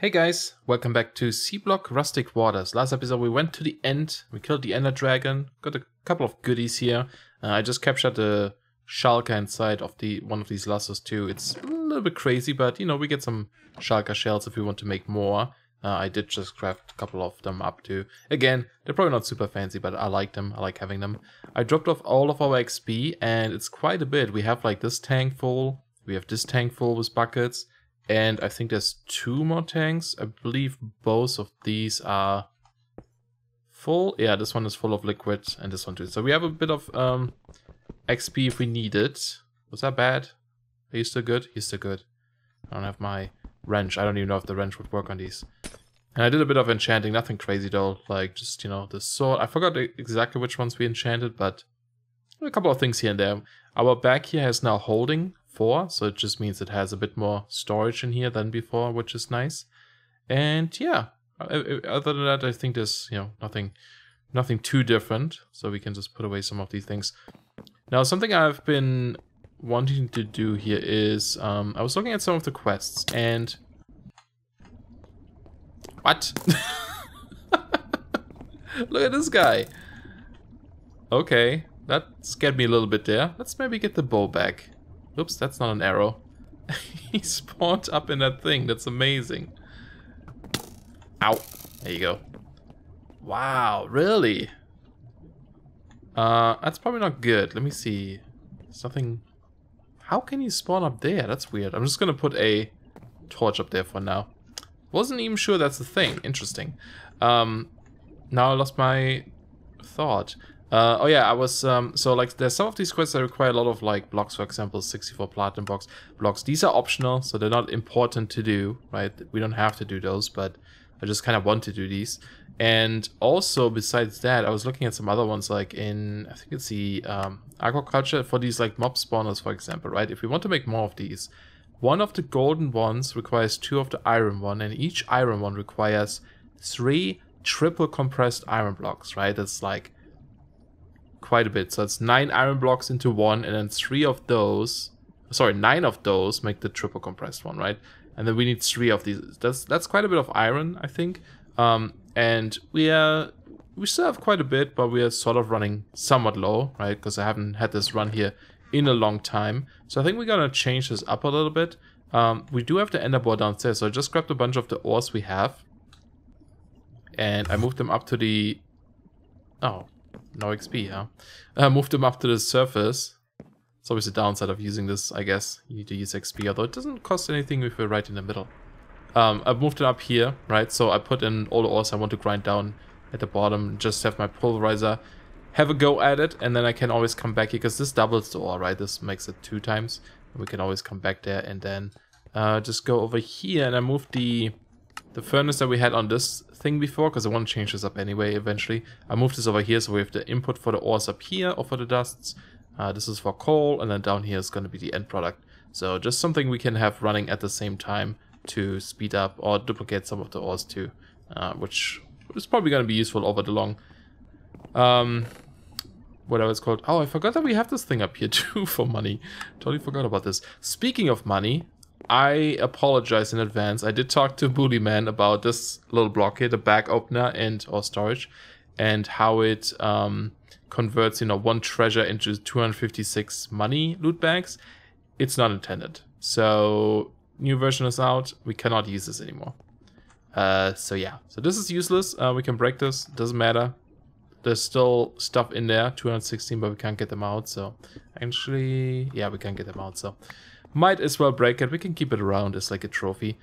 Hey guys, welcome back to Seablock Rustic Waters. Last episode we went to the end, we killed the Ender Dragon, got a couple of goodies here. I just captured the Shulker inside of one of these lassos too. It's a little bit crazy, but you know, we get some Shulker shells if we want to make more. I did just craft a couple of them up too. Again, they're probably not super fancy, but I like them, I like having them. I dropped off all of our XP and it's quite a bit. We have like this tank full, we have this tank full with buckets. And I think there's 2 more tanks. I believe both of these are full. Yeah, this one is full of liquid and this one too. So we have a bit of XP if we need it. Was that bad? Are you still good? He's still good. I don't have my wrench. I don't even know if the wrench would work on these. And I did a bit of enchanting. Nothing crazy though. Like just, you know, the sword. I forgot exactly which ones we enchanted, but a couple of things here and there. Our bag here is now holding 4, so it just means it has a bit more storage in here than before, which is nice. And yeah, other than that, I think there's, you know, nothing too different, so we can just put away some of these things. Now, something I've been wanting to do here is, I was looking at some of the quests, and... What? Look at this guy! Okay, that scared me a little bit there. Let's maybe get the bow back. Oops, that's not an arrow. He spawned up in that thing. That's amazing. Ow. There you go. Wow, really? That's probably not good. Let me see. Something... How can you spawn up there? That's weird. I'm just gonna put a torch up there for now. Wasn't even sure that's a thing. Interesting. Now I lost my thought. Oh yeah, I was, so like there's some of these quests that require a lot of like blocks, for example, 64 platinum blocks. These are optional, so they're not important to do, right? We don't have to do those, but I just kind of want to do these. And also, besides that, I was looking at some other ones like in, I think it's the aquaculture for these like mob spawners, for example, right? If we want to make more of these, one of the golden ones requires 2 of the iron one, and each iron one requires 3 triple compressed iron blocks, right? That's like quite a bit. So it's 9 iron blocks into 1, and then 3 of those, sorry, 9 of those make the triple compressed one, right? And then we need 3 of these. That's quite a bit of iron, I think. And we still have quite a bit, but we are sort of running somewhat low, right? Because I haven't had this run here in a long time. So I think we're gonna change this up a little bit. We do have the ender bore downstairs, so I just grabbed a bunch of the ores we have, and I moved them up to the... Oh. No XP, huh? Moved them up to the surface. It's always a downside of using this, I guess. You need to use XP, although it doesn't cost anything if we're right in the middle. I've moved it up here, right? So I put in all the ores I want to grind down at the bottom. Just have my pulverizer have a go at it, and then I can always come back here, because this doubles the ore, right? This makes it 2 times. We can always come back there and then just go over here, and I moved the furnace that we had on this thing before, because I want to change this up anyway eventually. I moved this over here, so we have the input for the ores up here, or for the dusts. This is for coal, and then down here is going to be the end product. So just something we can have running at the same time to speed up or duplicate some of the ores too, which is probably going to be useful over the long... whatever it's called. Oh, I forgot that we have this thing up here too for money. Totally forgot about this. Speaking of money... I apologize in advance. I did talk to Boolyman about this little block here, the bag opener or storage, and how it converts, you know, 1 treasure into 256 money loot bags. It's not intended. So, new version is out. We cannot use this anymore. So yeah. So this is useless. We can break this. Doesn't matter. There's still stuff in there, 216, but we can't get them out. So, actually, yeah, we can get them out. So, might as well break it. We can keep it around as like a trophy.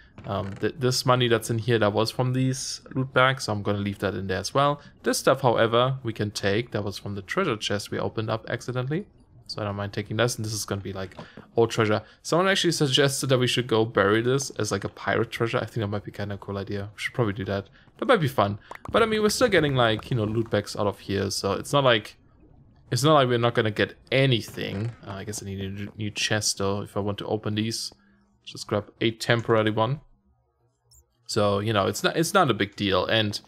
This money that's in here, that was from these loot bags, so I'm gonna leave that in there as well. This stuff, however, we can take. That was from the treasure chest we opened up accidentally, so I don't mind taking this. And this is gonna be like old treasure. Someone actually suggested that we should go bury this as like a pirate treasure. I think that might be kind of a cool idea. We should probably do that. That might be fun. But I mean, we're still getting like, you know, loot bags out of here, so it's not like we're not gonna get anything. I guess I need a new chest though if I want to open these. Just grab a temporary one. So you know, it's not a big deal, and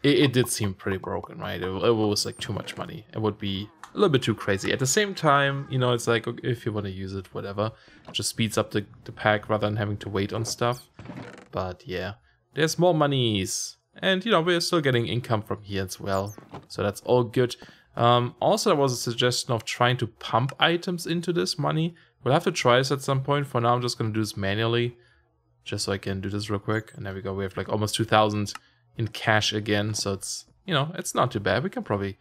it did seem pretty broken, right? It was like too much money. It would be a little bit too crazy. At the same time, you know, it's like, okay, if you want to use it, whatever. It just speeds up the pack rather than having to wait on stuff. But yeah, there's more monies. And, you know, we're still getting income from here as well. So that's all good. Also, there was a suggestion of trying to pump items into this money. We'll have to try this at some point. For now, I'm just going to do this manually. Just so I can do this real quick. And there we go. We have like almost 2,000 in cash again. So it's, you know, it's not too bad. We can probably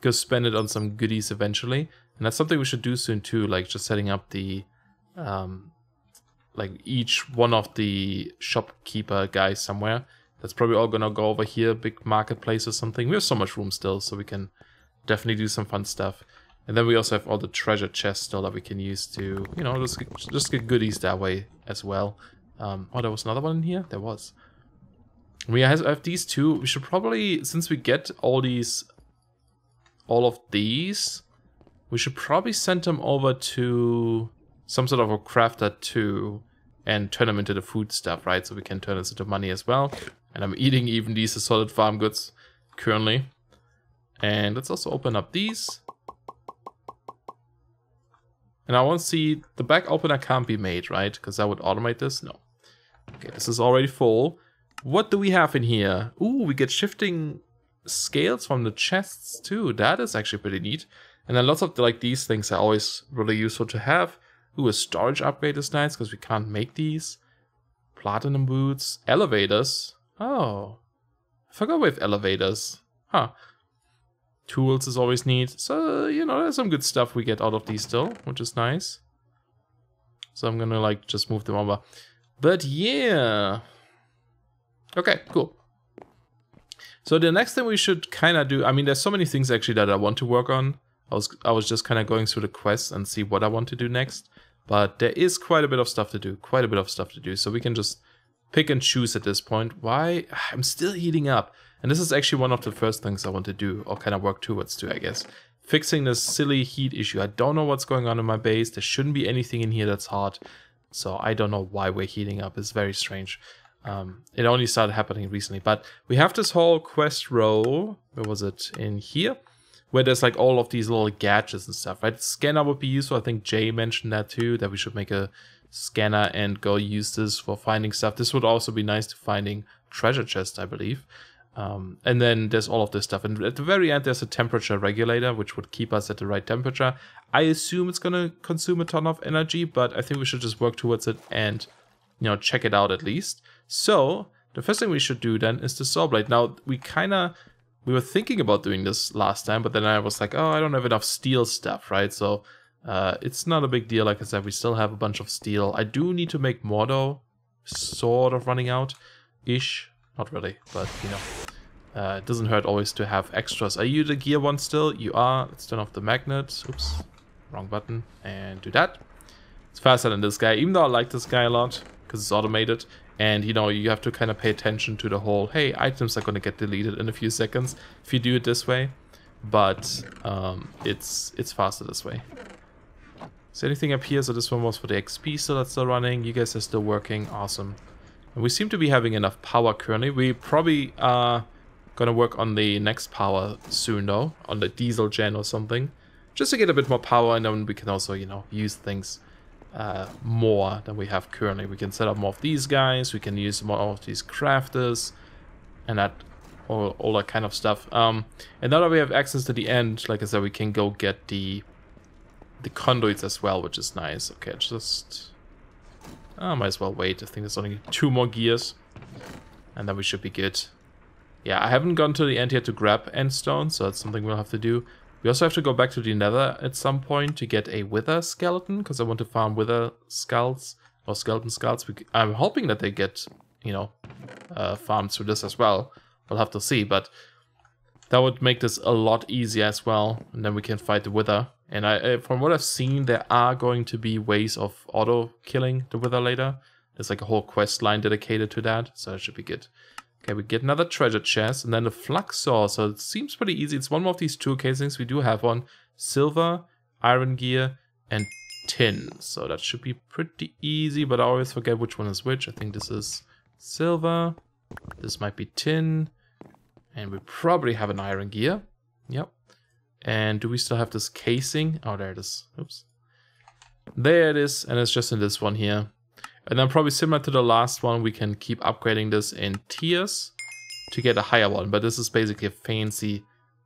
go spend it on some goodies eventually. And that's something we should do soon too. Like just setting up the, like each one of the shopkeeper guys somewhere. That's probably all gonna go over here, big marketplace or something. We have so much room still, so we can definitely do some fun stuff. And then we also have all the treasure chests still that we can use to, you know, just get goodies that way as well. Oh, there was another one in here? There was. We have these two. We should probably, since we get all of these, we should probably send them over to some sort of a crafter too and turn them into the food stuff, right? So we can turn this into money as well. And I'm eating even these assorted farm goods currently. And let's also open up these. And I want to see, the back opener can't be made, right? Because that would automate this? No. Okay, this is already full. What do we have in here? Ooh, we get shifting scales from the chests too. That is actually pretty neat. And then lots of like these things are always really useful to have. Ooh, a storage upgrade is nice because we can't make these. Platinum boots. Elevators. Oh. I forgot we have elevators. Huh. Tools is always neat. So, you know, there's some good stuff we get out of these still, which is nice. So I'm gonna like just move them over. But yeah. Okay, cool. So the next thing we should kind of do, I mean, there's so many things actually that I want to work on. I was just kind of going through the quests and see what I want to do next. But there is quite a bit of stuff to do, So we can just pick and choose at this point. Why? I'm still heating up. And this is actually one of the first things I want to do, or kind of work towards too, I guess. Fixing this silly heat issue. I don't know what's going on in my base. There shouldn't be anything in here that's hot. So I don't know why we're heating up. It's very strange. It only started happening recently. But we have this whole quest row. Where was it? In here. Where there's like all of these little gadgets and stuff, right? Scanner would be useful. I think Jay mentioned that too, that we should make a scanner and go use this for finding stuff. This would also be nice to finding treasure chests, I believe. And then there's all of this stuff. And at the very end, there's a temperature regulator, which would keep us at the right temperature. I assume it's going to consume a ton of energy, but I think we should just work towards it and, you know, check it out at least. So the first thing we should do then is the saw blade. Now, we were thinking about doing this last time, but then I was like, oh, I don't have enough steel stuff, right? So it's not a big deal. Like I said, we still have a bunch of steel. I do need to make more though. Sort of running out-ish. Not really, but you know. It doesn't hurt always to have extras. Are you the gear one still? You are. Let's turn off the magnet. Oops. Wrong button. And do that. It's faster than this guy, even though I like this guy a lot, because it's automated. And, you know, you have to kind of pay attention to the whole, hey, items are going to get deleted in a few seconds if you do it this way. But it's faster this way. Is there anything up here? So this one was for the XP, so that's still running. You guys are still working. Awesome. And we seem to be having enough power currently. We probably are going to work on the next power soon, though. On the diesel gen or something. Just to get a bit more power, and then we can also, you know, use things more than we have currently. We can set up more of these guys, we can use more of these crafters and that all that kind of stuff. And now that we have access to the end, like I said, we can go get the conduits as well, which is nice. Okay, just might as well wait. I think there's only 2 more gears and then we should be good. Yeah, I haven't gone to the end yet to grab endstone, so that's something we'll have to do. We also have to go back to the nether at some point to get a wither skeleton, because I want to farm wither skulls, or skeleton skulls. I'm hoping that they get, you know, farmed through this as well. We'll have to see, but that would make this a lot easier as well. And then we can fight the wither. And from what I've seen, there are going to be ways of auto-killing the wither later. There's like a whole quest line dedicated to that, so it should be good. Okay, we get another treasure chest, and then the flux saw, so it seems pretty easy. It's one more of these tool casings. We do have one. Silver, iron gear, and tin. So that should be pretty easy, but I always forget which one is which. I think this is silver. This might be tin. And we probably have an iron gear. Yep. And do we still have this casing? Oh, there it is. Oops. There it is, and it's just in this one here. And then probably similar to the last one, we can keep upgrading this in tiers to get a higher one. But this is basically a fancy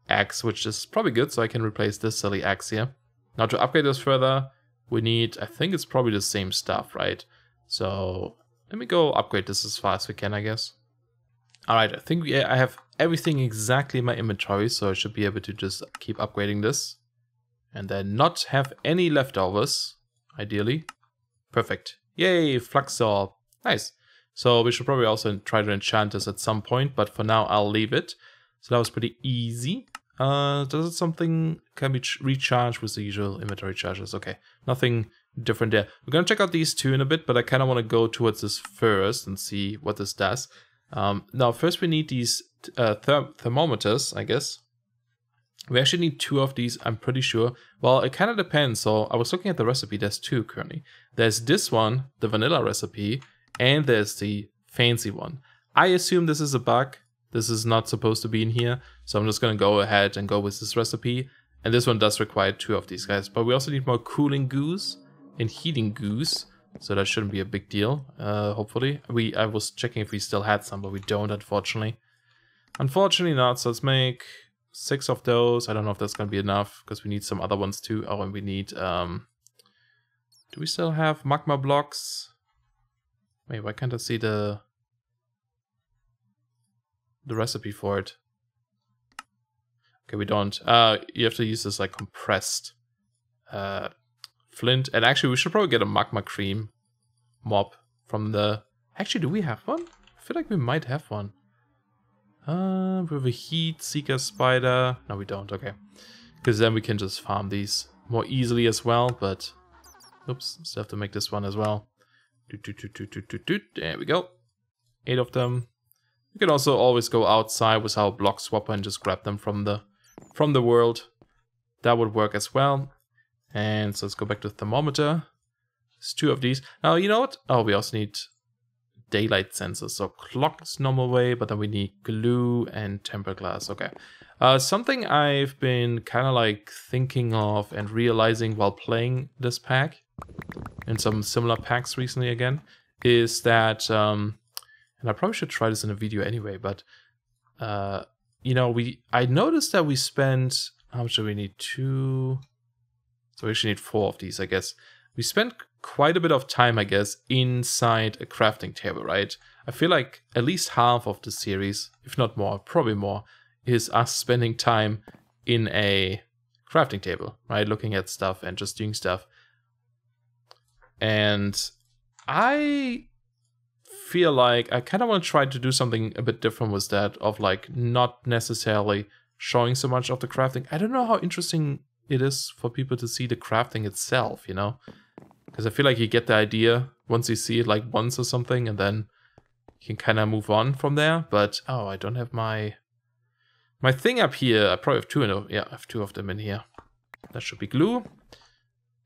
axe, which is probably good, so I can replace this silly axe here. Now to upgrade this further, we need, I think it's probably the same stuff, right? So let me go upgrade this as fast as we can, I guess. Alright, I think I have everything exactly in my inventory, so I should be able to just keep upgrading this. And then not have any leftovers, ideally. Perfect. Yay, Fluxor. Nice. So we should probably also try to enchant this at some point, but for now I'll leave it. So that was pretty easy. Does it something can be recharged with the usual inventory charges? Okay, nothing different there. We're gonna check out these two in a bit, but I kind of want to go towards this first and see what this does. Now, first we need these thermometers, I guess. We actually need 2 of these, I'm pretty sure. Well, it kind of depends. So I was looking at the recipe. There's 2 currently. There's this one, the vanilla recipe, and there's the fancy one. I assume this is a bug. This is not supposed to be in here. So I'm just going to go ahead and go with this recipe. And this one does require 2 of these guys. But we also need more cooling goose and heating goose. So that shouldn't be a big deal, hopefully. I was checking if we still had some, but we don't, unfortunately. Unfortunately not, so let's make 6 of those. I don't know if that's going to be enough, because we need some other ones too. Oh, and we need... do we still have magma blocks? Wait, why can't I see the recipe for it? Okay, we don't. You have to use this, like, compressed... flint, and actually we should probably get a magma cream mob from the... Actually, do we have one? I feel like we might have one. With a heat seeker spider. No, we don't. Okay, because then we can just farm these more easily as well. But oops, still have to make this one as well. There we go. 8 of them. You can also always go outside with our block swapper and just grab them from the world. That would work as well. And so let's go back to the thermometer. There's 2 of these. Now, you know what? Oh, we also need daylight sensors. So clock's normal way, but then we need glue and tempered glass. Okay. Something I've been kind of like thinking of and realizing while playing this pack, and some similar packs recently again, is that, and I probably should try this in a video anyway, but, you know, I noticed that we spent, how much do we need? 2... So we actually need 4 of these, I guess. We spent quite a bit of time, I guess, inside a crafting table, right? I feel like at least half of the series, if not more, probably more, is us spending time in a crafting table, right? Looking at stuff and just doing stuff. And I feel like I kind of want to try to do something a bit different with that, of like not necessarily showing so much of the crafting. I don't know how interesting it is for people to see the crafting itself, you know, because I feel like you get the idea once you see it like once or something, and then you can kind of move on from there. But oh, I don't have my thing up here. I probably have 2 in it. Yeah, I have 2 of them in here. That should be glue,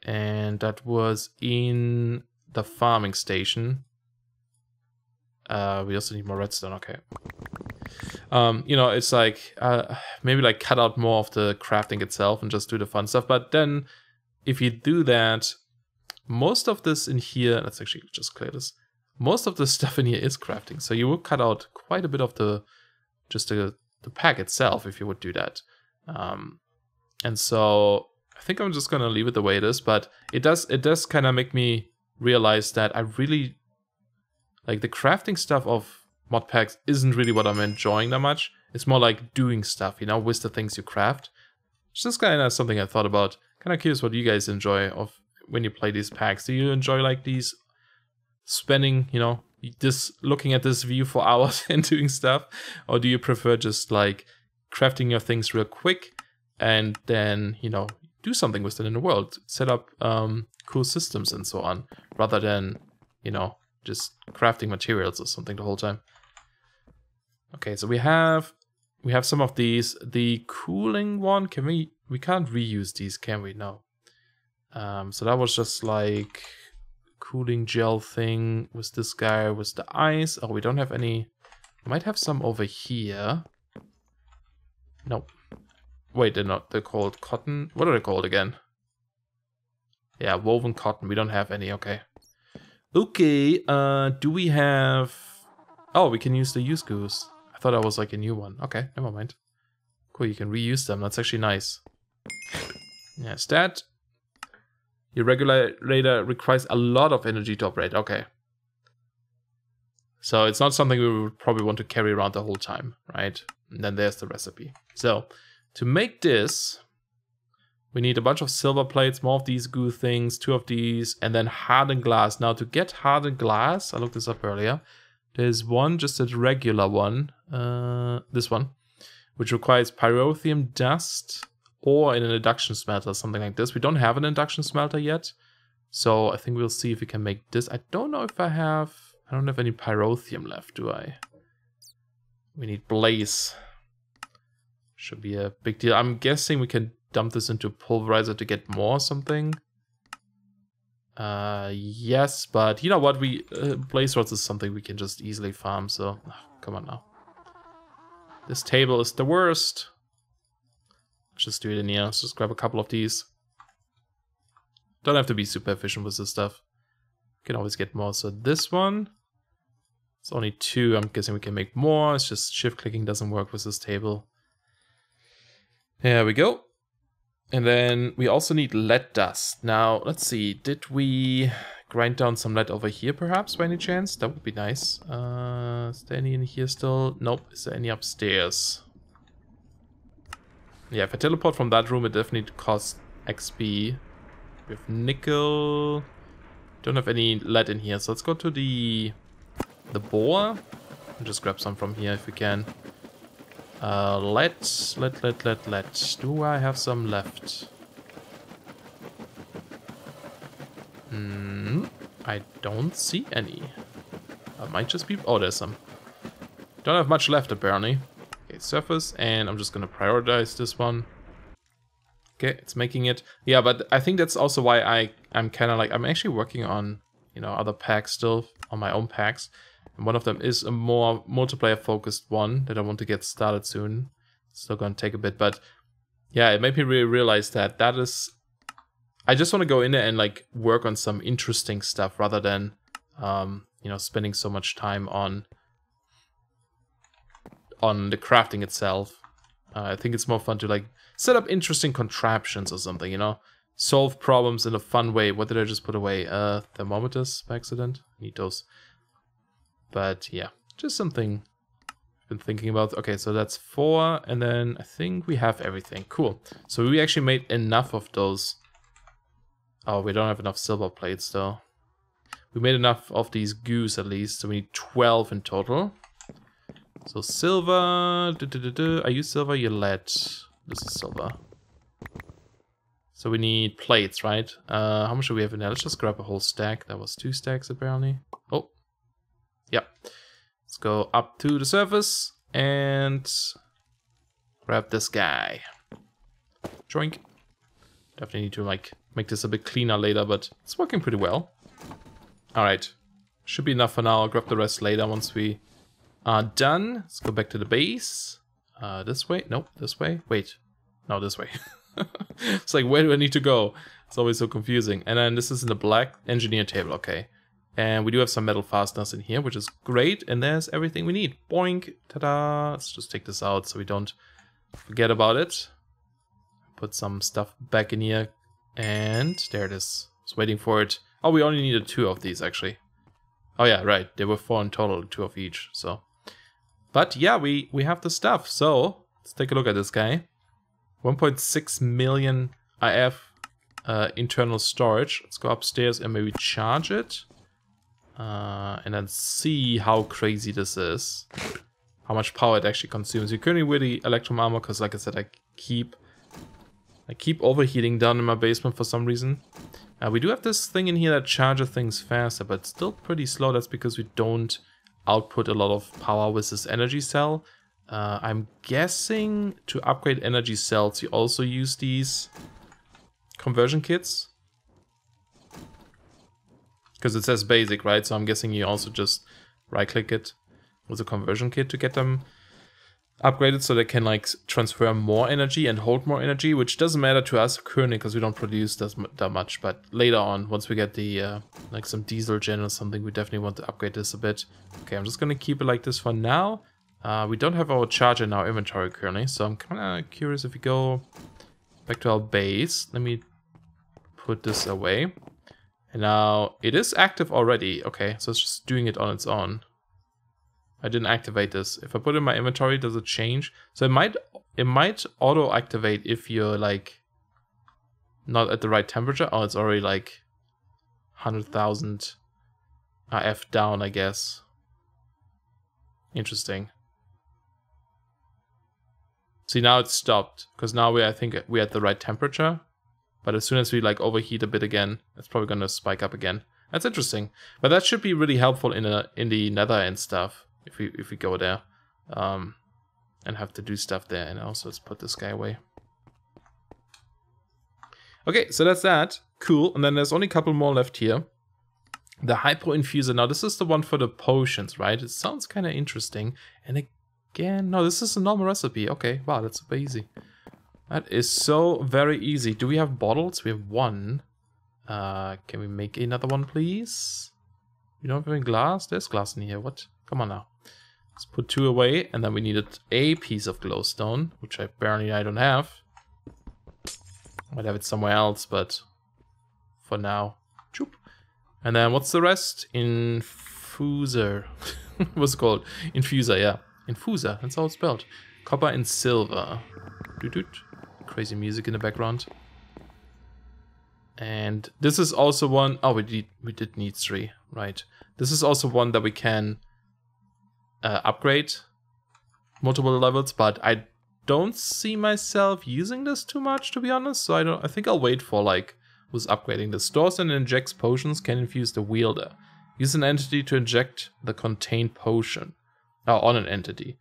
and that was in the farming station. We also need more redstone. Okay. You know, it's like, maybe like cut out more of the crafting itself and just do the fun stuff. But then if you do that, most of this in here, let's actually just clear this. Most of the stuff in here is crafting. So you will cut out quite a bit of the pack itself if you would do that. And so I think I'm just going to leave it the way it is. But it does kind of make me realize that I really, like, the crafting stuff of mod packs isn't really what I'm enjoying that much. It's more like doing stuff, you know, with the things you craft. It's just kind of something I thought about. Kind of curious what you guys enjoy of when you play these packs. Do you enjoy like these spending, you know, just looking at this view for hours and doing stuff? Or do you prefer just like crafting your things real quick and then, you know, do something with it in the world? Set up cool systems and so on, rather than, you know, just crafting materials or something the whole time. Okay, so we have some of these. The cooling one, we can't reuse these, can we? No. So that was just like cooling gel thing with this guy with the ice. Oh, we don't have any. We might have some over here. Nope. Wait, they're not. They're called cotton. What are they called again? Yeah, woven cotton. We don't have any. Okay. Okay, do we have... Oh, we can use the use goose. I thought that was like a new one. Okay, never mind. Cool, you can reuse them. That's actually nice. Yeah, stat. Your regulator requires a lot of energy to operate. Okay. So it's not something we would probably want to carry around the whole time, right? And then there's the recipe. So, to make this, we need a bunch of silver plates, more of these goo things, 2 of these, and then hardened glass. Now, to get hardened glass, I looked this up earlier, there's one, just a regular one, this one, which requires pyrotheum dust or an induction smelter, something like this. We don't have an induction smelter yet, so I think we'll see if we can make this. I don't know if I don't have any pyrotheum left, do I? We need blaze. Should be a big deal. I'm guessing we can dump this into pulverizer to get more or something. Yes, but you know what? Blaze rods is something we can just easily farm, so come on now. This table is the worst. Just do it in here. Let's just grab a couple of these. Don't have to be super efficient with this stuff. Can always get more. So this one, it's only 2. I'm guessing we can make more. It's just shift clicking doesn't work with this table. There we go. And then we also need lead dust. Now, let's see. Did we grind down some lead over here, perhaps, by any chance? That would be nice. Is there any in here still? Nope. Is there any upstairs? Yeah, if I teleport from that room, it definitely costs XP. We have nickel. Don't have any lead in here, so let's go to the bore. And just grab some from here if we can. Lead. Do I have some left? I don't see any. That might just be... Oh, there's some. Don't have much left, apparently. Okay, surface, and I'm just gonna prioritize this one. Okay, it's making it. Yeah, but I think that's also why I'm kind of like... I'm actually working on, you know, other packs still, on my own packs. And one of them is a more multiplayer-focused one that I want to get started soon. Still gonna take a bit, but yeah, it made me really realize that is... I just want to go in there and like work on some interesting stuff rather than, you know, spending so much time on the crafting itself. I think it's more fun to like set up interesting contraptions or something, you know? Solve problems in a fun way. What did I just put away? Thermometers by accident? Need those. But yeah, just something I've been thinking about. Okay, so that's 4, and then I think we have everything. Cool. So we actually made enough of those. Oh, we don't have enough silver plates though. We made enough of these goos at least, so we need 12 in total. So silver, are you silver? You're lead. This is silver. So we need plates, right? How much do we have in there? Let's just grab a whole stack. That was 2 stacks apparently. Oh. Yep. Let's go up to the surface and grab this guy. Joink. Definitely need to like make this a bit cleaner later, but it's working pretty well. Alright. Should be enough for now. I'll grab the rest later once we are done. Let's go back to the base. This way? Nope, this way. Wait. No, this way. It's like, where do I need to go? It's always so confusing. And then this is in the black engineer table. Okay. And we do have some metal fasteners in here, which is great. And there's everything we need. Boink. Ta-da. Let's just take this out so we don't forget about it. Put some stuff back in here. And there it is. I was waiting for it. Oh, we only needed 2 of these, actually. Oh, yeah, right. There were 4 in total, 2 of each. So, but yeah, we have the stuff. So let's take a look at this guy. 1.6 million IF internal storage. Let's go upstairs and maybe charge it. And then see how crazy this is. How much power it actually consumes. You currently wear the electrum armor because, like I said, I keep overheating down in my basement for some reason. We do have this thing in here that charges things faster, but still pretty slow. That's because we don't output a lot of power with this energy cell. I'm guessing to upgrade energy cells, you also use these conversion kits. Because it says basic, right? So I'm guessing you also just right-click it with a conversion kit to get them upgrade it so they can like transfer more energy and hold more energy, which doesn't matter to us currently because we don't produce that much. But later on, once we get the like some diesel gen or something, we definitely want to upgrade this a bit. Okay, I'm just gonna keep it like this for now. We don't have our charger in our inventory currently, so I'm kind of curious if we go back to our base. Let me put this away. And now it is active already. Okay, so it's just doing it on its own. I didn't activate this. If I put it in my inventory, does it change? So it might auto activate if you're like not at the right temperature. Oh, it's already like 100,000 RF down, I guess. Interesting. See, now it's stopped because now I think we're at the right temperature. But as soon as we like overheat a bit again, it's probably gonna spike up again. That's interesting. But that should be really helpful in the nether and stuff. If we go there, and have to do stuff there, and also let's put this guy away. Okay, so that's that. Cool. And then there's only a couple more left here. The Hypo Infuser. Now this is the one for the potions, right? It sounds kind of interesting. And again, no, this is a normal recipe. Okay, wow, that's super easy. That is so very easy. Do we have bottles? We have one. Can we make another one, please? We don't have any glass? There's glass in here. What? Come on now. Let's put 2 away, and then we needed a piece of glowstone, which I don't have. Might have it somewhere else, but for now, choop. And then what's the rest? Infuser. What's it called? Infuser, yeah. Infuser, that's how it's spelled. Copper and silver. Doot. Crazy music in the background. And this is also one. Oh, we did need 3, right? This is also one that we can upgrade multiple levels, but I don't see myself using this too much, to be honest. So I think I'll wait for like who's upgrading this. Stores and injects potions, can infuse the wielder. Use an entity to inject the contained potion. On an entity.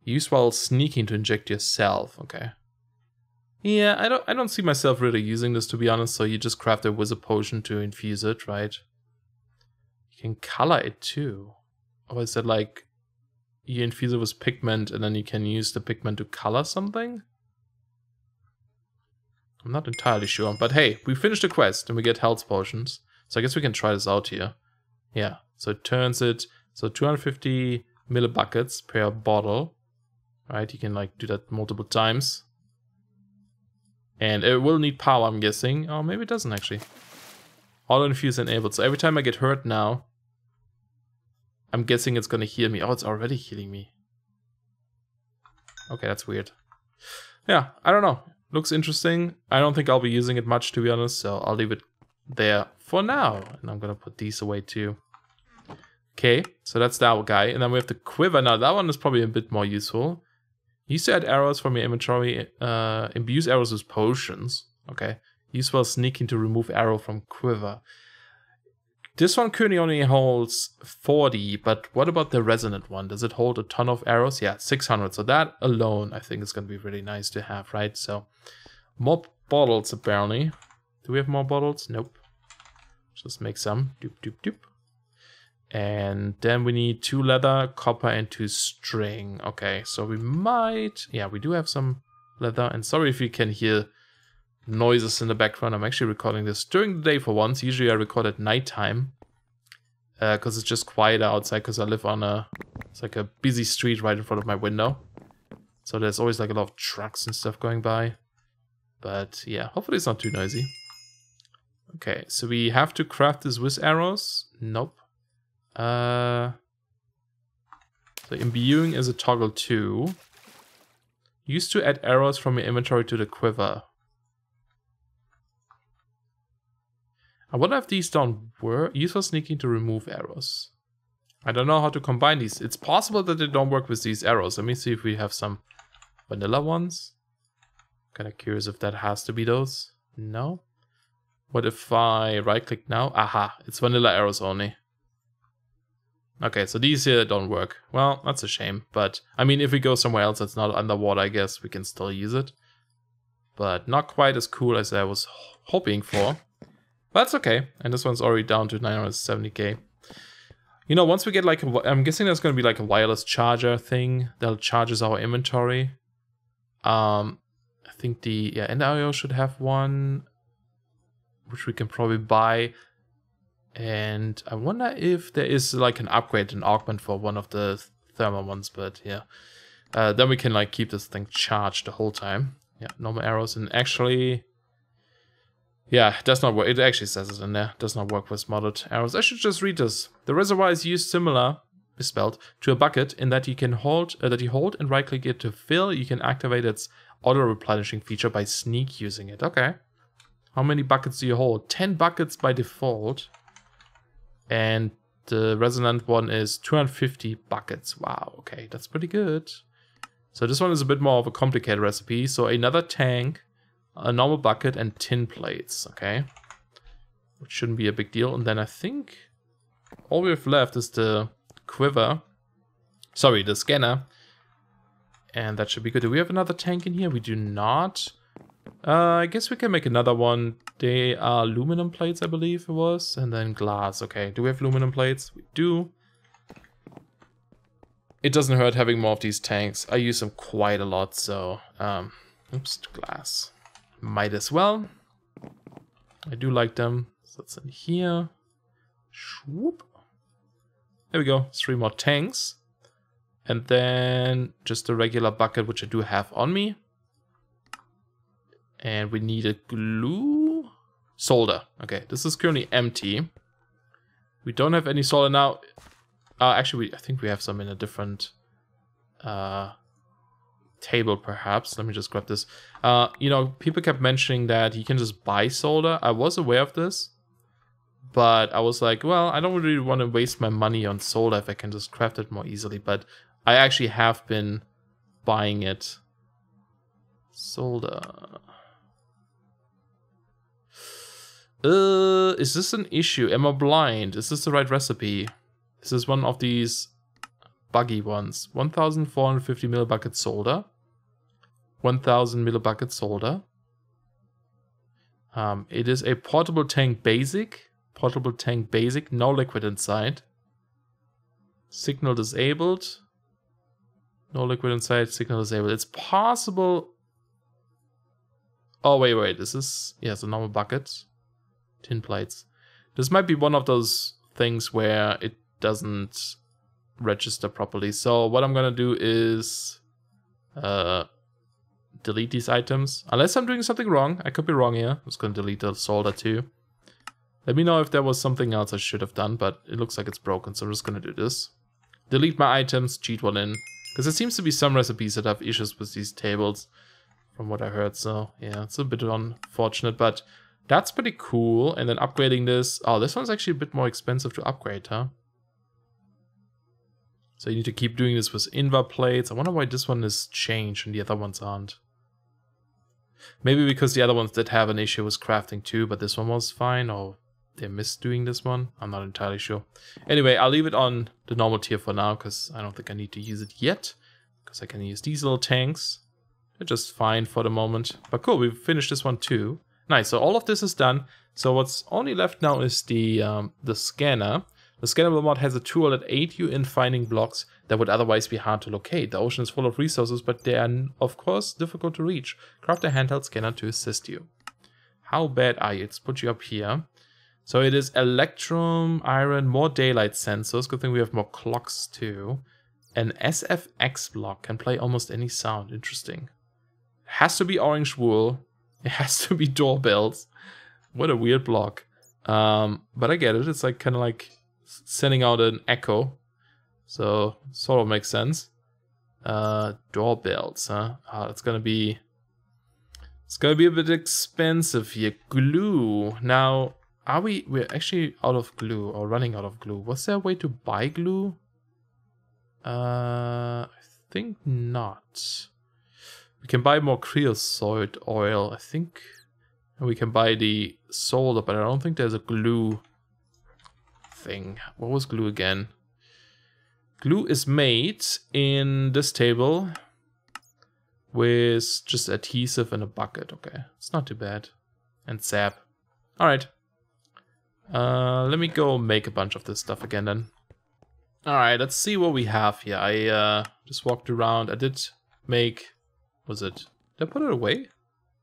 Use while sneaking to inject yourself. Okay. Yeah, I don't see myself really using this, to be honest. So you just craft a wizard potion to infuse it, right? You can color it too. Or is it like you infuse it with pigment and then you can use the pigment to color something? I'm not entirely sure. But hey, we finished the quest and we get health potions. So I guess we can try this out here. Yeah, so it turns it. So 250 millibuckets per bottle. Right, you can like do that multiple times. And it will need power, I'm guessing. Oh, maybe it doesn't actually. Auto infuse enabled. So every time I get hurt now, I'm guessing it's gonna heal me. Oh, it's already healing me. Okay, that's weird. Yeah, I don't know. Looks interesting. I don't think I'll be using it much, to be honest. So I'll leave it there for now. And I'm gonna put these away too. Okay, so that's that guy. And then we have the quiver. Now that one is probably a bit more useful. Use to add arrows from your inventory. Imbue arrows with potions. Okay. Use while sneaking to remove arrow from quiver. This one currently only holds 40, but what about the resonant one? Does it hold a ton of arrows? Yeah, 600. So that alone, I think, is going to be really nice to have, right? So, more bottles, apparently. Do we have more bottles? Nope. Just make some. Doop, doop, doop. And then we need 2 leather, copper, and 2 string. Okay, so we might... Yeah, we do have some leather. And sorry if you can hear noises in the background. I'm actually recording this during the day for once. Usually I record at nighttime. Because it's just quiet outside, because I live on a... It's like a busy street right in front of my window. So there's always like a lot of trucks and stuff going by. But yeah, hopefully it's not too noisy. Okay, so we have to craft this with arrows. Nope. So imbuing is a toggle too. Used to add arrows from your inventory to the quiver. I wonder if these don't work. Use for sneaking to remove arrows. I don't know how to combine these. It's possible that they don't work with these arrows. Let me see if we have some vanilla ones. Kind of curious if that has to be those. No. What if I right click now? Aha, it's vanilla arrows only. Okay, so these here don't work. Well, that's a shame. But, I mean, if we go somewhere else that's not underwater, I guess we can still use it. But not quite as cool as I was hoping for. But that's okay. And this one's already down to 970k. You know, once we get like, I'm guessing there's going to be like a wireless charger thing that charges our inventory. I think the End IO should have one, which we can probably buy. And I wonder if there is like an upgrade, an augment for one of the thermal ones, but yeah. Then we can like keep this thing charged the whole time. Yeah, normal arrows, and actually, yeah, it does not work. It actually says it in there. It does not work with modded arrows. I should just read this. The reservoir is used similar, misspelled, to a bucket in that you can hold and right click it to fill. You can activate its auto replenishing feature by sneak using it. Okay. How many buckets do you hold? 10 buckets by default. And the resonant one is 250 buckets. Wow, okay, that's pretty good. So this one is a bit more of a complicated recipe. So another tank, a normal bucket, and tin plates, okay? Which shouldn't be a big deal. And then I think all we have left is the quiver. Sorry, the scanner. And that should be good. Do we have another tank in here? We do not. I guess we can make another one. They are aluminum plates, I believe it was. And then glass. Okay, do we have aluminum plates? We do. It doesn't hurt having more of these tanks. I use them quite a lot, so... oops, glass. Might as well. I do like them. So that's in here. Swoop. There we go. 3 more tanks. And then just a regular bucket, which I do have on me. And we need a glue solder. Okay, this is currently empty. We don't have any solder now. Actually, I think we have some in a different table, perhaps. Let me just grab this. You know, people kept mentioning that you can just buy solder. I was aware of this, but I was like, well, I don't really want to waste my money on solder if I can just craft it more easily. But I actually have been buying it. Solder. Is this an issue? Am I blind? Is this the right recipe? This is one of these buggy ones. 1,450 millibucket solder. 1,000 millibucket solder. It is a portable tank basic. Portable tank basic. No liquid inside. Signal disabled. No liquid inside. Signal disabled. It's possible. Oh, wait. This is... yeah, it's a normal bucket. Tin plates. This might be one of those things where it doesn't register properly. So what I'm gonna do is delete these items. Unless I'm doing something wrong. I could be wrong here. I'm just gonna delete the solder too. Let me know if there was something else I should have done, but it looks like it's broken, so I'm just gonna do this. Delete my items, cheat one in. Because there seems to be some recipes that have issues with these tables, from what I heard. So yeah, it's a bit unfortunate, but that's pretty cool. And then upgrading this. Oh, this one's actually a bit more expensive to upgrade, huh? So you need to keep doing this with invar plates. I wonder why this one is changed and the other ones aren't. Maybe because the other ones did have an issue with crafting too, but this one was fine, or they missed doing this one. I'm not entirely sure. Anyway, I'll leave it on the normal tier for now, because I don't think I need to use it yet. Because I can use these little tanks. They're just fine for the moment. But cool, we've finished this one too. Nice, so all of this is done. So what's only left now is the scanner. The scannable mod has a tool that aids you in finding blocks that would otherwise be hard to locate. The ocean is full of resources, but they are, of course, difficult to reach. Craft a handheld scanner to assist you. How bad are you? Let's put you up here. So it is electrum, iron, more daylight sensors. Good thing we have more clocks too. An SFX block can play almost any sound. Interesting. It has to be orange wool. It has to be doorbells. What a weird block. But I get it. It's like kind of like sending out an echo. So sort of makes sense. Doorbells, huh? It's gonna be a bit expensive here. Glue. Now, we're actually out of glue or running out of glue. Was there a way to buy glue? I think not. We can buy more creosote oil, I think. And we can buy the solder, but I don't think there's a glue thing. What was glue again? Glue is made in this table with just adhesive and a bucket. Okay, it's not too bad. And sap. Alright. Let me go make a bunch of this stuff again then. Alright, let's see what we have here. I just walked around. I did make... Was it... Did I put it away?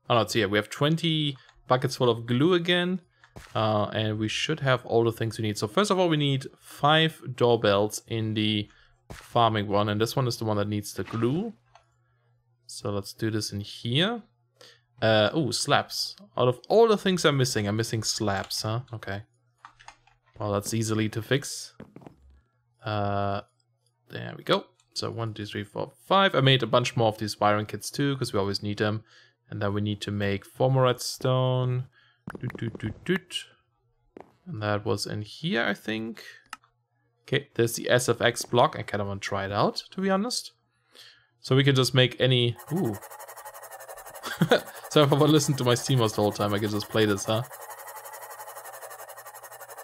Oh no, it's here. We have 20 buckets full of glue again. And we should have all the things we need. So first of all, we need 5 doorbells in the farming one. And this one is the one that needs the glue. So let's do this in here. Oh, slabs. Out of all the things I'm missing slabs, huh? Okay. Well, that's easily to fix. There we go. So 1, 2, 3, 4, 5. I made a bunch more of these wiring kits too, because we always need them. And then we need to make 4 more redstone. And that was in here, I think. Okay, there's the SFX block. I kind of want to try it out, to be honest. So we can just make any... Ooh. So if I want to listen to my SteamOS the whole time, I can just play this, huh?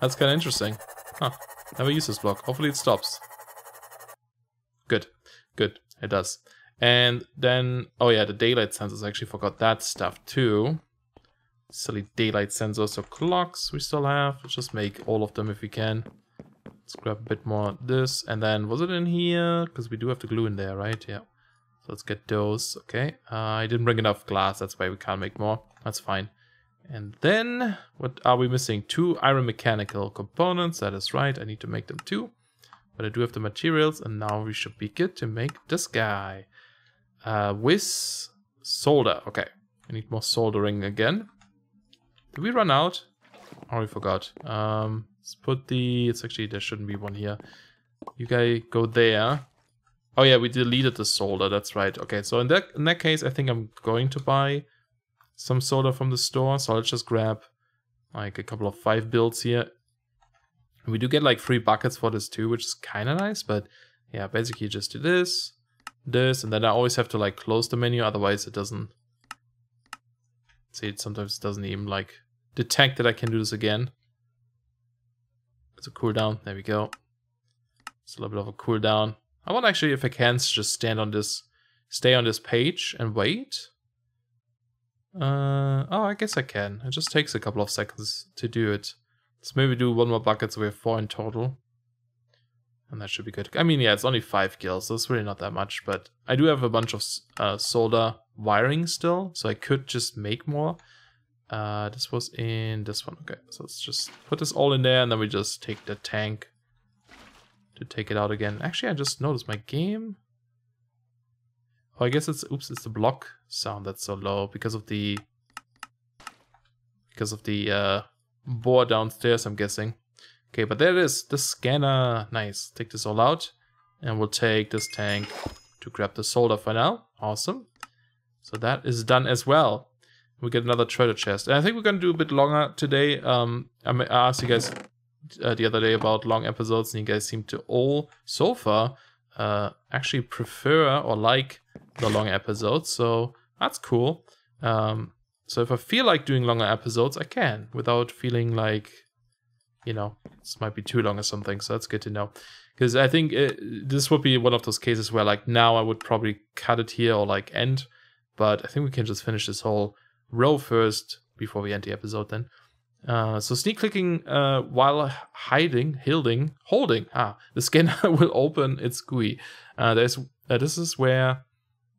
That's kind of interesting. Huh. Never use this block. Hopefully it stops. Good. Good. It does. And then... Oh yeah, the daylight sensors. I actually forgot that stuff too. Silly daylight sensors. So clocks we still have. Let's just make all of them if we can. Let's grab a bit more of this. And then, was it in here? Because we do have the glue in there, right? Yeah. So let's get those. Okay. I didn't bring enough glass. That's why we can't make more. That's fine. And then, what are we missing? 2 iron mechanical components. That is right. I need to make them too. But I do have the materials. And now we should be good to make this guy. With solder. Okay. I need more soldering again. Did we run out? Oh, we forgot. Let's put the... It's actually... There shouldn't be one here. You guys go there. Oh yeah, we deleted the solder. That's right. Okay, so in that case, I think I'm going to buy some solder from the store. So let's just grab like a couple of 5 builds here. We do get like 3 buckets for this too, which is kind of nice. But yeah, basically just do this, this, and then I always have to like close the menu. Otherwise it doesn't... See, it sometimes doesn't even like detect that I can do this again. It's a cooldown. There we go. It's a little bit of a cooldown. I want actually, if I can, just stand on this, stay on this page and wait. Oh, I guess I can. It just takes a couple of seconds to do it. Let's maybe do 1 more bucket, so we have 4 in total. And that should be good. I mean, yeah, it's only 5 gills, so it's really not that much. But I do have a bunch of solder wiring still, so I could just make more. This was in this one. Okay, so let's just put this all in there, and then we just take the tank to take it out again. Actually, I just noticed my game. Oh, I guess it's... Oops, it's the block sound that's so low because of the... board downstairs, I'm guessing. Okay, but there it is, the scanner. Nice. Take this all out, and we'll take this tank to grab the solder for now. Awesome. So that is done as well. We get another treasure chest. And I think we're going to do a bit longer today. I asked you guys the other day about long episodes, and you guys seem to all, so far, actually prefer or like the long episodes. So that's cool. So if I feel like doing longer episodes, I can, without feeling like, you know, this might be too long or something. So that's good to know. Because I think this would be one of those cases where, like, now I would probably cut it here or, like, end. But I think we can just finish this whole row first before we end the episode then. So sneak clicking while holding. The scanner will open its GUI. This is where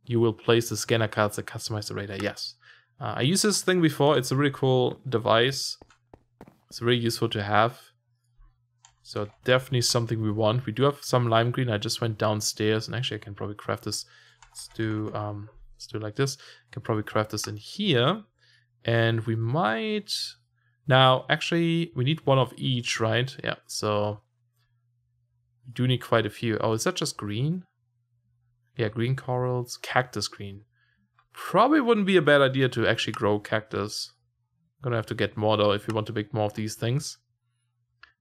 you will place the scanner cards that customize the radar. Yes. I used this thing before. It's a really cool device. It's really useful to have. So definitely something we want. We do have some lime green. I just went downstairs, and actually I can probably craft this. Let's do it like this. I can probably craft this in here, and we might. Now, actually, we need 1 of each, right? Yeah. So we do need quite a few. Oh, is that just green? Yeah, green corals, cactus green. Probably wouldn't be a bad idea to actually grow cactus. Gonna have to get more though if we want to make more of these things.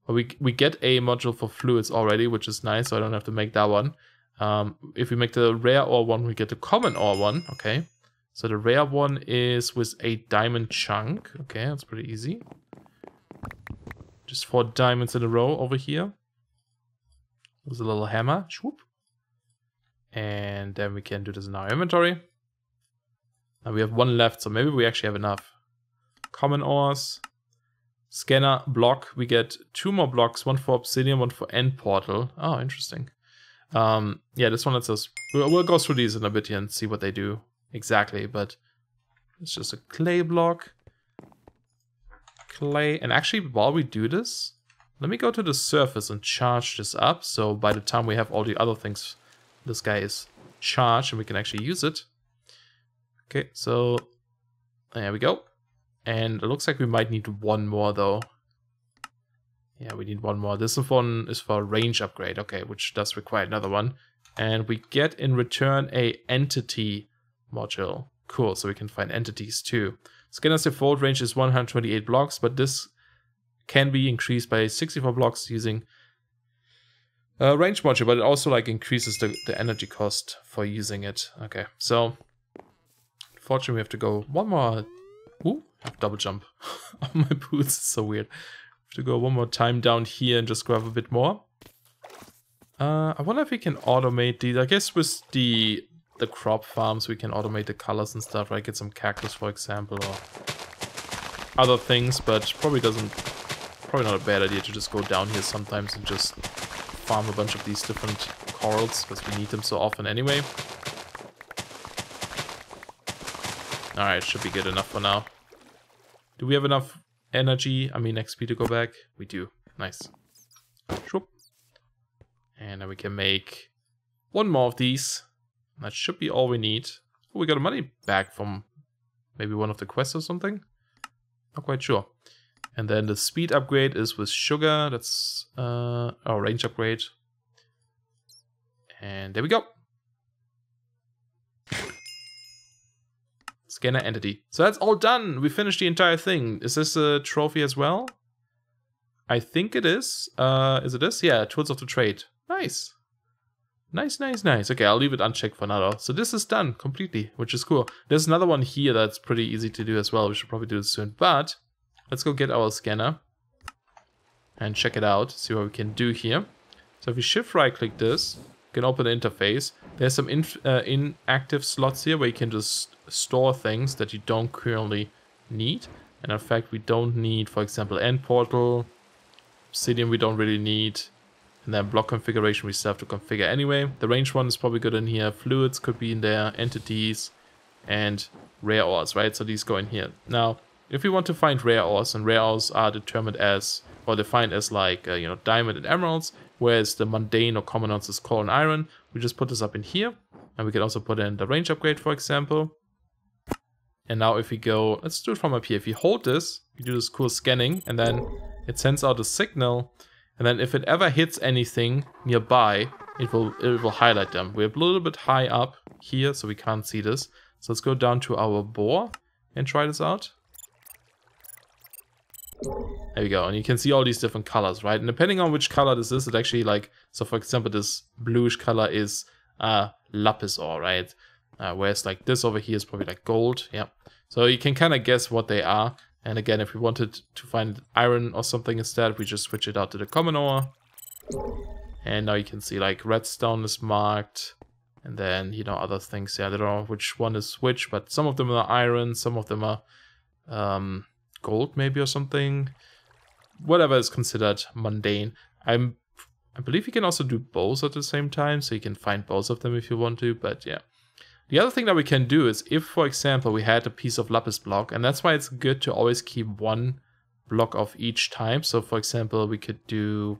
But we get a module for fluids already, which is nice, so I don't have to make that one. If we make the rare ore one, we get the common ore one. Okay, so the rare one is with a diamond chunk. Okay, that's pretty easy. Just 4 diamonds in a row over here. With a little hammer. Swoop. And then we can do this in our inventory. Now we have 1 left, so maybe we actually have enough. Common ores. scanner block, we get 2 more blocks, 1 for obsidian, 1 for end portal. Oh, interesting. Yeah, this one lets us... We'll go through these in a bit here and see what they do exactly, but it's just a clay block. Clay. And actually, while we do this, let me go to the surface and charge this up. So by the time we have all the other things, this guy is charged and we can actually use it. Okay, so there we go. And it looks like we might need 1 more though. Yeah, we need 1 more. This one is for a range upgrade, okay, which does require another one. And we get in return a entity module. Cool, so we can find entities too. Scanner's default range is 128 blocks, but this can be increased by 64 blocks using a range module, but it also like increases the energy cost for using it. Okay, so unfortunately we have to go 1 more. Ooh, I have double jump on my boots, it's so weird. To go 1 more time down here and just grab a bit more. I wonder if we can automate these. I guess with the crop farms we can automate the colors and stuff, right? Get some cactus, for example, or other things, but probably not a bad idea to just go down here sometimes and just farm a bunch of these different corals, because we need them so often anyway. Alright, should be good enough for now. Do we have enough energy, I mean XP, to go back? We do. Nice. Shoop. And then we can make 1 more of these. That should be all we need. Oh, we got a money back from maybe one of the quests or something. Not quite sure. And then the speed upgrade is with sugar. That's our range upgrade. And there we go. Scanner entity. So that's all done. We finished the entire thing. Is this a trophy as well? I think it is. Is it this? Yeah, tools of the trade. Nice. Nice, nice, nice. Okay, I'll leave it unchecked for now. So this is done completely, which is cool. There's another one here that's pretty easy to do as well. We should probably do this soon. But let's go get our scanner and check it out. See what we can do here. So if we shift right click this, you can open the interface. There's some inactive slots here where you can just store things that you don't currently need. And in fact, we don't need, for example, end portal. Obsidian we don't really need. And then block configuration we still have to configure anyway. The range one is probably good in here. Fluids could be in there. Entities and rare ores, right? So these go in here. Now, if we want to find rare ores, and rare ores are determined as, or defined as like, you know, diamond and emeralds, whereas the mundane or common ones is coal and iron, we just put this up in here. And we can also put in the range upgrade, for example. And now if we go, let's do it from up here. If you hold this, you do this cool scanning, and then it sends out a signal. And then if it ever hits anything nearby, it will highlight them. We're a little bit high up here, so we can't see this. So let's go down to our bore and try this out. There we go. And you can see all these different colors, right? And depending on which color this is, it actually like, so for example, this bluish color is lapis ore, right? Whereas like this over here is probably like gold. Yeah. So you can kind of guess what they are. And again, if we wanted to find iron or something instead, we just switch it out to the common ore. And now you can see like redstone is marked. And then, you know, other things. Yeah, I don't know which one is which, but some of them are iron, some of them are gold maybe or something. Whatever is considered mundane. I believe you can also do both at the same time, so you can find both of them if you want to, but yeah. The other thing that we can do is if, for example, we had a piece of lapis block, and that's why it's good to always keep 1 block of each type. So, for example, we could do,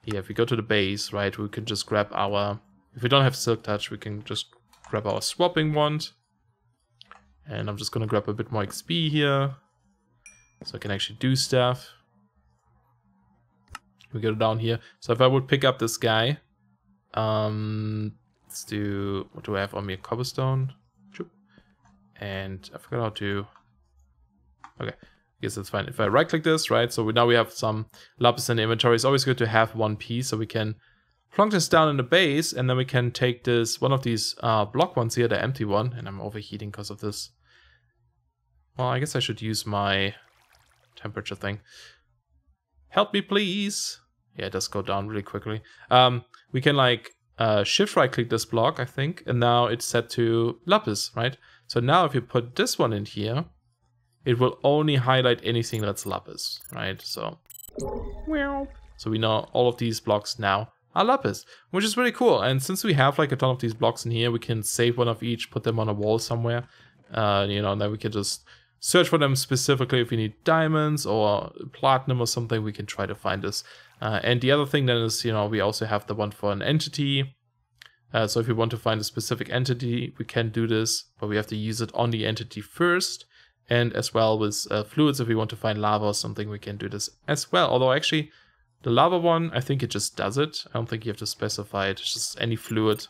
yeah, if we go to the base, right, we could just grab our, if we don't have silk touch, we can just grab our swapping wand. And I'm just going to grab a bit more XP here, so I can actually do stuff. We go down here. So if I would pick up this guy, let's do, what do I have on me? A cobblestone. And I forgot how to, okay, I guess that's fine. If I right click this, right, so now we have some lapis in the inventory. It's always good to have 1 piece, so we can plunk this down in the base, and then we can take this, one of these block ones here, the empty one, and I'm overheating because of this. Well, I guess I should use my temperature thing. Help me, please. Yeah, it does go down really quickly. We can like shift right click this block, I think, and now it's set to lapis, right? So now if you put this one in here, it will only highlight anything that's lapis, right? So we know all of these blocks now are lapis, which is really cool. And since we have like a ton of these blocks in here, we can save one of each, put them on a wall somewhere, you know, and then we can just search for them specifically. If we need diamonds or platinum or something, we can try to find this. And the other thing then is, you know, we also have the one for an entity. So if we want to find a specific entity, we can do this, but we have to use it on the entity first. And as well with fluids, if we want to find lava or something, we can do this as well. Although actually, the lava one, I think it just does it. I don't think you have to specify it. It's just any fluid.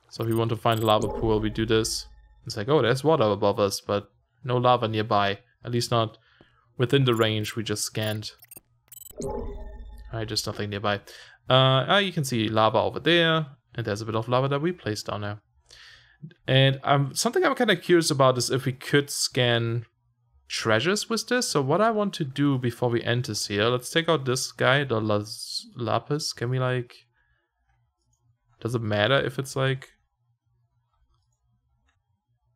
So if we want to find a lava pool, we do this. It's like, oh, there's water above us, but no lava nearby. At least not within the range we just scanned. Alright, just nothing nearby. You can see lava over there. And there's a bit of lava that we placed down there. And something I'm kind of curious about is if we could scan treasures with this. So what I want to do before we end this here, let's take out this guy, the lapis. Can we like... Does it matter if it's like...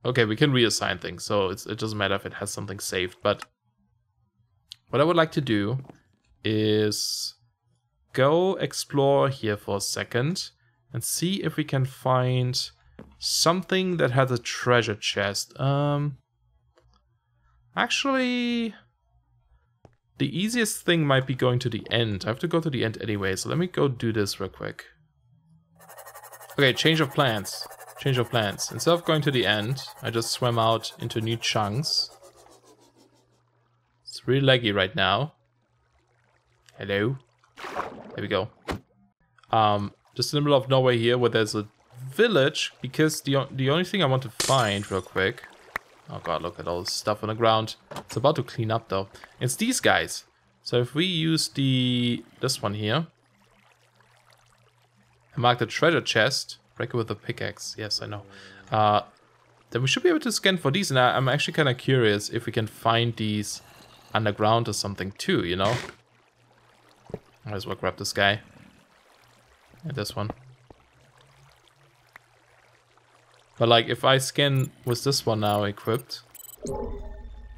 Okay, we can reassign things, so it doesn't matter if it has something saved. But what I would like to do is go explore here for a second and see if we can find something that has a treasure chest. Actually, the easiest thing might be going to the end. I have to go to the end anyway, so let me go do this real quick. Okay, change of plans. Change of plans. Instead of going to the end, I just swam out into new chunks. It's really laggy right now. Hello. There we go. Just in the middle of nowhere here, where there's a village, because the only thing I want to find real quick... Oh god, look at all this stuff on the ground. It's about to clean up though. It's these guys. So if we use this one here and mark the treasure chest, break it with a pickaxe. Yes, I know. Then we should be able to scan for these. And I'm actually kind of curious if we can find these underground or something too, you know? Might as well grab this guy. And this one. But like if I scan with this one now equipped,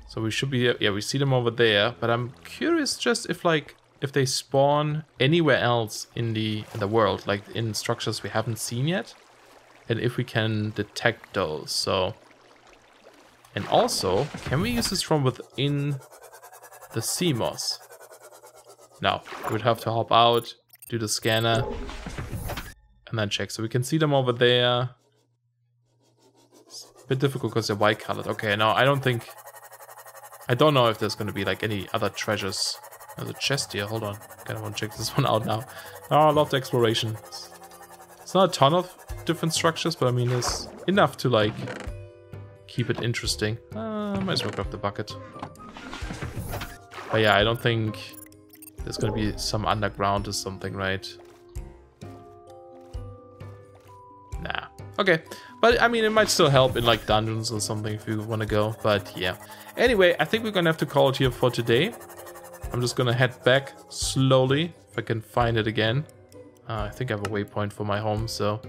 so we should be, yeah, we see them over there. But I'm curious just if they spawn anywhere else in the world, like in structures we haven't seen yet, and if we can detect those. So, and also, can we use this from within the sea moss? No, we'd have to hop out, do the scanner, and then check. So we can see them over there. It's a bit difficult because they're white colored. Okay, no, I don't know if there's going to be like any other treasures. There's a chest here, hold on. Kind of want to check this one out now. Oh, I love the exploration. It's not a ton of different structures, but I mean, it's enough to like keep it interesting. Might as well grab the bucket. But yeah, I don't think there's going to be some underground or something, right? Nah. Okay. But I mean, it might still help in like dungeons or something if you want to go. But yeah. Anyway, I think we're going to have to call it here for today. I'm just gonna head back slowly, if I can find it again. I think I have a waypoint for my home, so...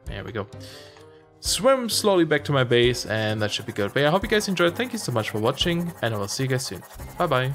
There we go. Swim slowly back to my base, and that should be good. But yeah, I hope you guys enjoyed. Thank you so much for watching, and I will see you guys soon. Bye-bye.